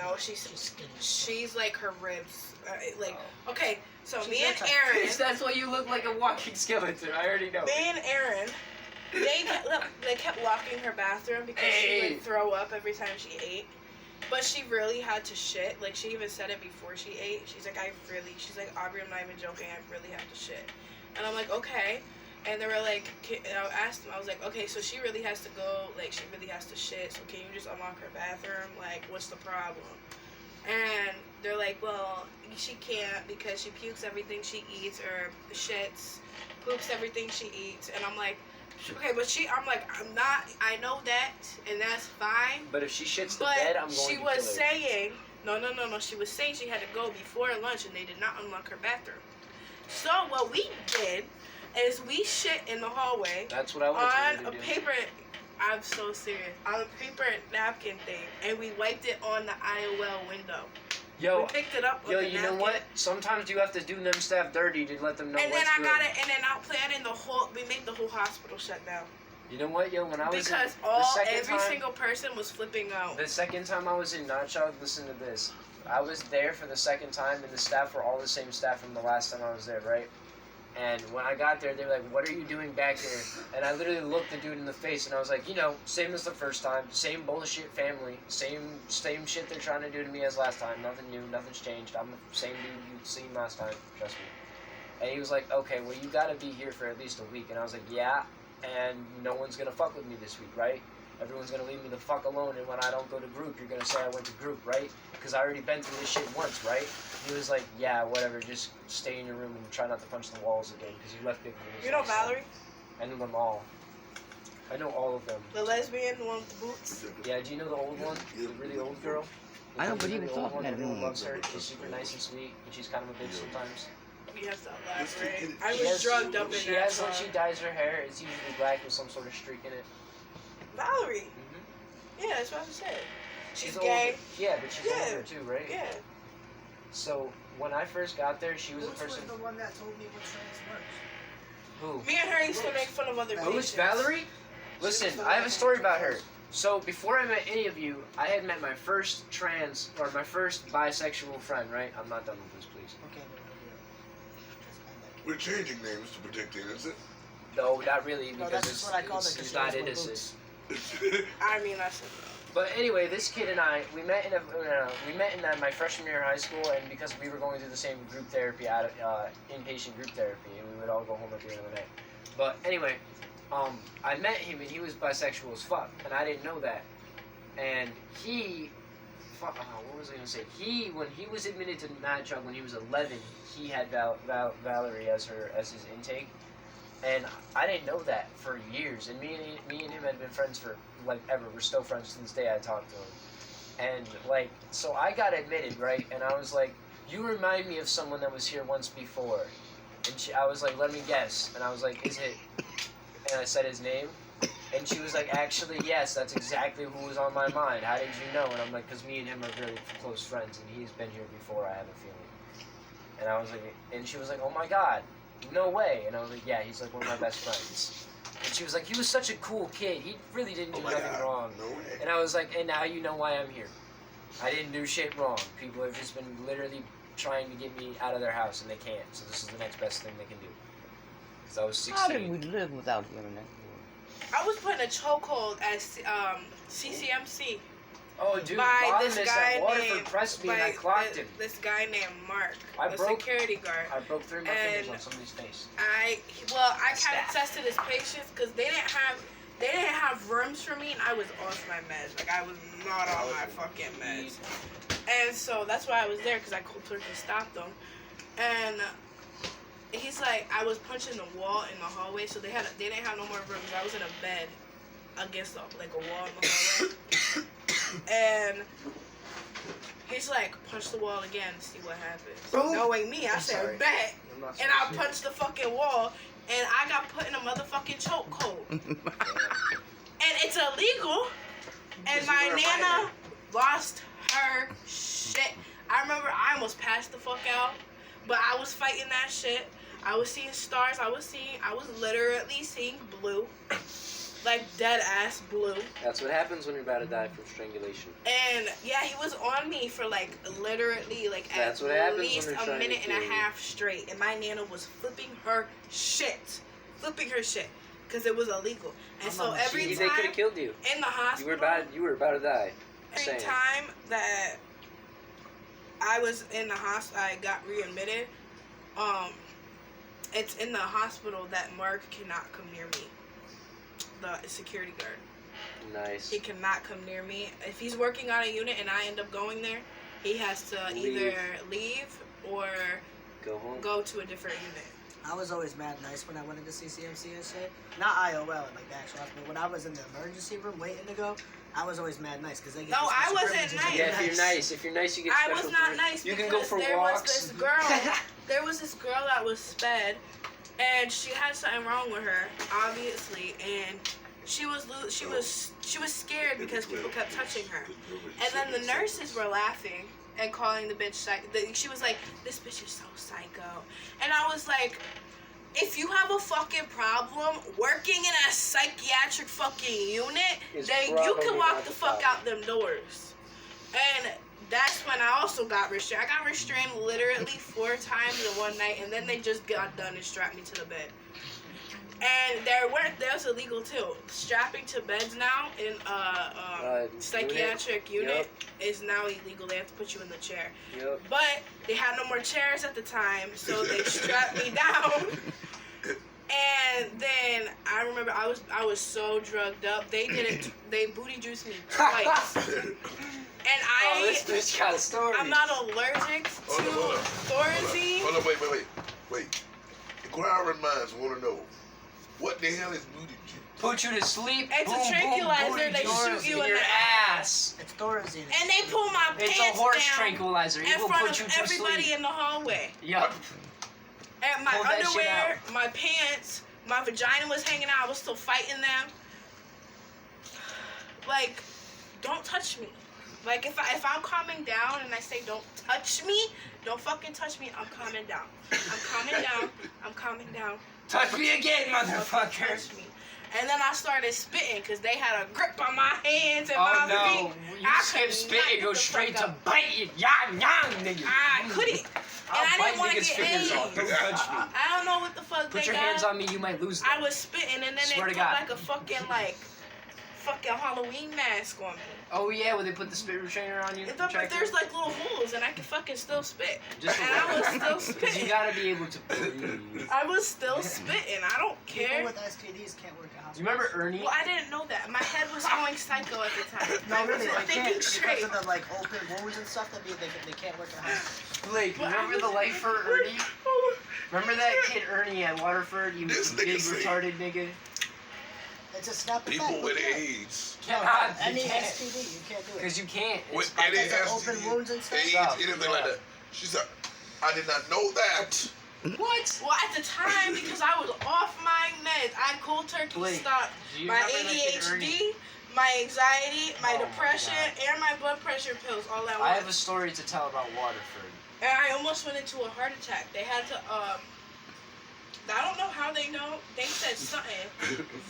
No, she's like her ribs. Okay, so She's me and Aaron. That's why you look like a walking skeleton. I already know. Me and Aaron, they kept locking her bathroom because she would throw up every time she ate. But she really had to shit. Like, she even said it before she ate. She's like, Aubrey, I'm not even joking. I really have to shit. And I'm like, okay. And they were like, and I asked them, I was like, okay, so she really has to go, like, she really has to shit, so can you just unlock her bathroom? Like, what's the problem? And they're like, well, she can't because she pukes everything she eats, or shits, poops everything she eats. And I'm like, okay, but I know that, and that's fine. But if she shits the bed, I'm going to kill her. She was saying, no, she was saying she had to go before lunch, and they did not unlock her bathroom. So what we did is we shit in the hallway. That's what I want you to do. On a paper, I'm so serious, on a paper napkin thing, and we wiped it on the IOL window. Yo, we picked it up on the napkin. You know what? Sometimes you have to do them staff dirty to let them know and what's then good. And then I planned we made the whole hospital shut down. You know what, yo? When I was because every single person was flipping out. The second time I was in Notchog, listen to this. I was there for the second time, and the staff were all the same staff from the last time I was there, right? And when I got there, they were like, what are you doing back here? And I literally looked the dude in the face, and I was like, same as the first time, same bullshit family, same shit they're trying to do to me as last time, nothing new, nothing's changed, I'm the same dude you'd seen last time, trust me. And he was like, okay, well, you gotta be here for at least a week. And I was like, yeah, and no one's gonna fuck with me this week, right? Everyone's gonna leave me the fuck alone, and when I don't go to group, you're gonna say I went to group, right? Because I already been through this shit once, right? He was like, yeah, whatever, just stay in your room and try not to punch the walls again, because you left big holes. You know Valerie? I know them all. I know all of them. The lesbian, the one with the boots? Yeah, do you know the old one? The really old girl? I don't believe it's talking. Everyone loves her. She's super nice and sweet, and she's kind of a bitch sometimes. You have to elaborate. I was drugged up in that song. When she dyes her hair, it's usually black with some sort of streak in it. Valerie? Yeah, that's what I said. She's gay. Older. Yeah, but she's older too, right? Yeah. So, when I first got there, she was a person... Who was the one that told me what trans works? Who? Me and her used to make fun of other people. Who's Valerie? Listen, I have a story about her. So, before I met any of you, I had met my first my first bisexual friend, right? I'm not done with this, please. Okay. We're changing names to protect innocent. No, not really, because that's what I called it, it's not innocent. I mean, that's it. But anyway, this kid and I, we met in my freshman year of high school, and because we were going through the same group therapy, inpatient group therapy, and we would all go home at the end of the night. But anyway, I met him, and he was bisexual as fuck, and I didn't know that. And what was I gonna say? When he was admitted to Notchog when he was 11, he had Valerie as his intake. And I didn't know that for years. And me and him had been friends for, like, ever. We're still friends to this day. I talk to him. And, like, so I got admitted, right? And I was like, you remind me of someone that was here once before. And I was like, let me guess. And I was like, is it... And I said his name. And she was like, actually, yes, that's exactly who was on my mind. How did you know? And I'm like, because me and him are really close friends. And he's been here before, I have a feeling. And I was like... And she was like, oh, my God. No way. And I was like, yeah, he's like one of my best friends. And she was like, he was such a cool kid. He really didn't do nothing wrong. No way. And I was like, and now you know why I'm here. I didn't do shit wrong. People have just been literally trying to get me out of their house, and they can't. So this is the next best thing they can do. Because I was 16. How did we live without the internet? I was put in a chokehold at CCMC. Oh, dude, by this guy Waterford pressed me and I clocked him. This guy named Mark, a security guard. I broke 3 of my fingers on somebody's face. I kind of tested his patience because they didn't have rooms for me, and I was off my meds. Like, I was not on my fucking meds. And so that's why I was there, because I quickly stopped them. And he's like, I was punching the wall in the hallway, so they didn't have no more rooms. I was in a bed against like a wall in the hallway. And he's like, punch the wall again and see what happens. Knowing me, I said, bet. And I punched the fucking wall, and I got put in a motherfucking chokehold. And it's illegal. And my nana lost her shit. I remember I almost passed the fuck out, but I was fighting that shit. I was seeing stars. I was literally seeing blue. like dead ass blue. That's what happens when you're about to die from strangulation. And yeah, he was on me for like literally like That's at what happens when least they're a trying to minute and a kill you. half straight. And my nana was flipping her shit. Because it was illegal. And so every They could time have killed you. in the hospital, You were about to die. every Saying. time that I was in the hospital, I got readmitted. It's in the hospital that Mark cannot come near me. The security guard. Nice. He cannot come near me. If he's working on a unit and I end up going there, he has to either leave or Go home. go to a different unit. I was always mad nice when I went into CCMC and shit. Not IOL, like the actual hospital. When I was in the emergency room waiting to go, I was always mad nice because they get No, these I special wasn't privileges. nice. Yeah, if you're nice, you get I special was not treatment. nice You can because go for there walks. was this girl. There was this girl that was sped, and she had something wrong with her, obviously, and she was scared because people kept touching her. And then the nurses were laughing and calling the bitch she was like, "This bitch is so psycho," and I was like, if you have a fucking problem working in a psychiatric fucking unit, It's then you probably can walk not the the fuck problem. out them doors. And that's when I also got restrained. I got restrained literally 4 times in one night, and then they just got done and strapped me to the bed. And there was illegal too. Strapping to beds now in psychiatric unit is now illegal. They have to put you in the chair. Yep. But they had no more chairs at the time, so they strapped me down. And then I remember I was so drugged up. They did it. They booty juiced me twice. And This bitch got a story. I'm not allergic to Thorazine. Hold on, wait. Inquiring minds want to know, what the hell is booty juice? Put you to sleep. It's a boom, tranquilizer. Boom, They booty shoot you juice in your the ass. It's Thorazine. And they pull my It's pants a horse down tranquilizer. It in will front put you of to everybody sleep. in the hallway. Yup. And my Pull that shit underwear, my pants, my vagina was hanging out. I was still fighting them. Like, don't touch me. Like, if I'm calming down and I say don't touch me, don't fucking touch me, I'm calming down. I'm calming down. Touch me again, Don't motherfucker. touch me. And then I started spitting because they had a grip on my hands and Oh my no. feet. You I skip could spit not and get go the straight fuck to up. bite you. Yang, nigga. I couldn't. I'll I didn't bite wanna niggas' get fingers AIDS. off. Don't touch me. I don't know what the fuck Put they your got. hands on me, you might lose them. I was spitting and then Swear they to put God. like a fucking Halloween mask on me. Oh yeah, when they put the spit restrainer on you. But check there's it. like little holes and I can fucking still spit. Just And I was still Because you spitting. gotta be able to breathe. I was still spitting. I don't People care. with STDs can't work at Do hospitals. you remember Ernie? Well, I didn't know that. My head was going psycho at the time. No, I really, wasn't they can't thinking because straight. of the like open wounds and stuff. They can't work at hospitals. Blake, But I remember the was- life for Ernie? Remember that kid Ernie at Waterford? You This big nigga say- retarded nigga? It's a snap People effect. with You can't. AIDS. Cannot. Any You can't. STD, you can't do it. Because you can't. With It's any because of open STD, wounds and stuff? AIDS, Stuff, anything like yeah. that. She said, I did not know that. What? Well, at the time, because I was off my meds, I cold turkey Blake, stopped do you my remember that kid Ernie? ADHD, my anxiety, my Oh my depression, God. and my blood pressure pills all at I have a once. story to tell about Waterford. And I almost went into a heart attack. They had to, I don't know how they know. They said something.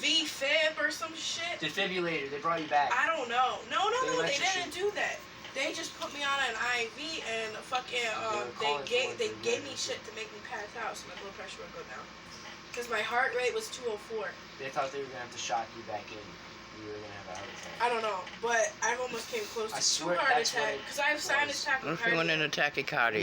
V-fib or some shit. Defibrillator, they brought you back. I don't know. No, They let they you didn't do that. They just put me on an IV and fucking, calling for they it, gave me shit to make me pass out so my blood pressure would go down. Because my heart rate was 204. They thought they were gonna have to shock you back in. You were gonna have a heart attack. I don't know, but I almost came close I to swear heart that's what attack it because I have sinus What if you went tachycardia. into You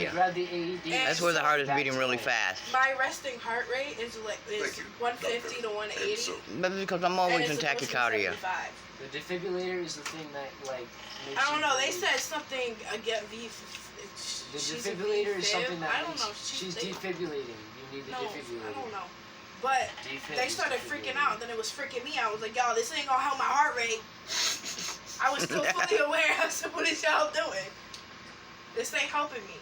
tachycardia? grabbed the AED. That's where the heart is That's beating really why. fast. My resting heart rate is like Thank you, 150 to doctor. 180. And so, But because I'm and always it's in supposed to be tachycardia. 75. The defibrillator is the thing that like makes I don't you know. They breathe. said something again. The She's a defibrillator is V-fib. something that I don't makes, know. she's they- defibrillating. You need the No, defibrillator. I don't know. But Defib they is started freaking defibrillating. out. Then it was freaking me out. I was like, y'all, this ain't gonna help my heart rate. I was still fully aware. I said, what is y'all doing? This ain't helping me.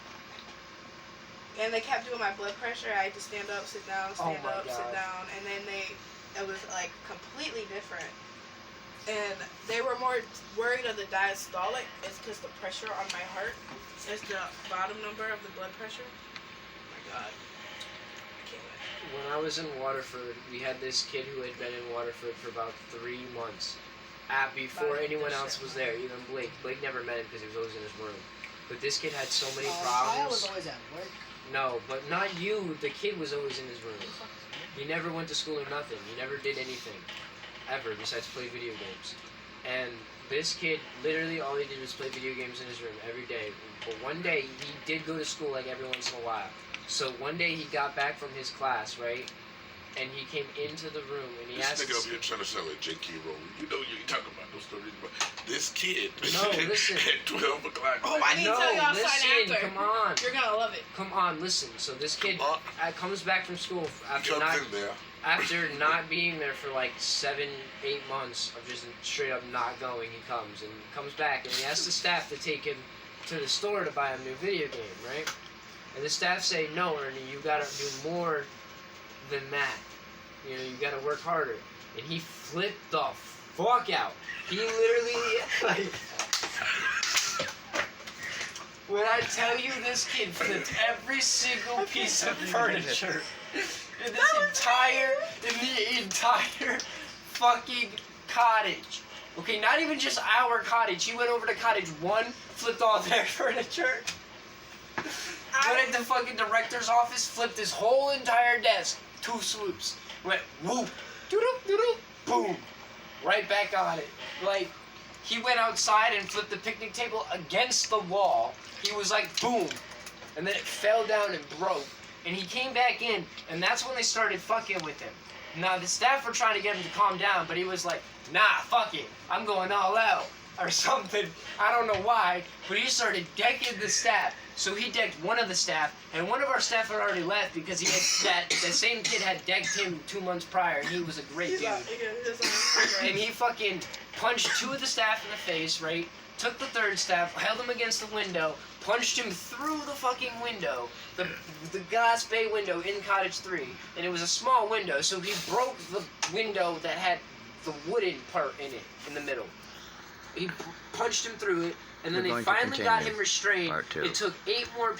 And they kept doing my blood pressure. I had to stand up, sit down, Oh stand my up, sit God. down. And then it was like completely different. And they were more worried of the diastolic. It's because the pressure on my heart is the bottom number of the blood pressure. Oh my God. I can't wait. when I was in Waterford, we had this kid who had been in Waterford for about 3 months. Before anyone else was there, even Blake. Blake never met him because he was always in his room. But this kid had so many I was problems. always at work. No, but not you. The kid was always in his room. He never went to school or nothing. He never did anything. Ever, besides play video games. And this kid, literally all he did was play video games in his room every day. But one day, he did go to school like every once in a while. So one day he got back from his class, right? And he came into the room and he This asked... nigga up here trying to sound like J.K. Rowling. You know you ain't talking about no stories, but this kid No, listen. at 12 o'clock. Oh, I need to tell y'all something after. come on. You're gonna love it. Come on, listen. So this kid comes back from school after comes in there. after not being there for like 7-8 months of just straight up not going. He comes back and he asks the staff to take him to the store to buy a new video game, right? And the staff say, no, Ernie, you gotta do more than that. You know, you gotta work harder. And he flipped the fuck out. He literally, like, when I tell you this kid flipped every single piece of furniture in the entire fucking cottage. Okay, not even just our cottage. He went over to cottage 1, flipped all their furniture. Went into fucking director's office, flipped his whole entire desk. 2 swoops. Went whoop, doodle, doodle, boom. Right back on it. Like, he went outside and flipped the picnic table against the wall. He was like, boom. And then it fell down and broke. And he came back in, and that's when they started fucking with him. Now, the staff were trying to get him to calm down, but he was like, nah, fuck it. I'm going all out. Or something. I don't know why, but he started decking the staff. So he decked one of the staff, and one of our staff had already left because he had the same kid had decked him 2 months prior, and he was a great dude. And he fucking punched 2 of the staff in the face, right? Took the 3rd staff, held him against the window, punched him through the fucking window, the glass bay window in Cottage 3, and it was a small window, so he broke the window that had the wooden part in it, in the middle. He punched him through it, and then We're they going to finally got continue him restrained. part 2. It took 8 more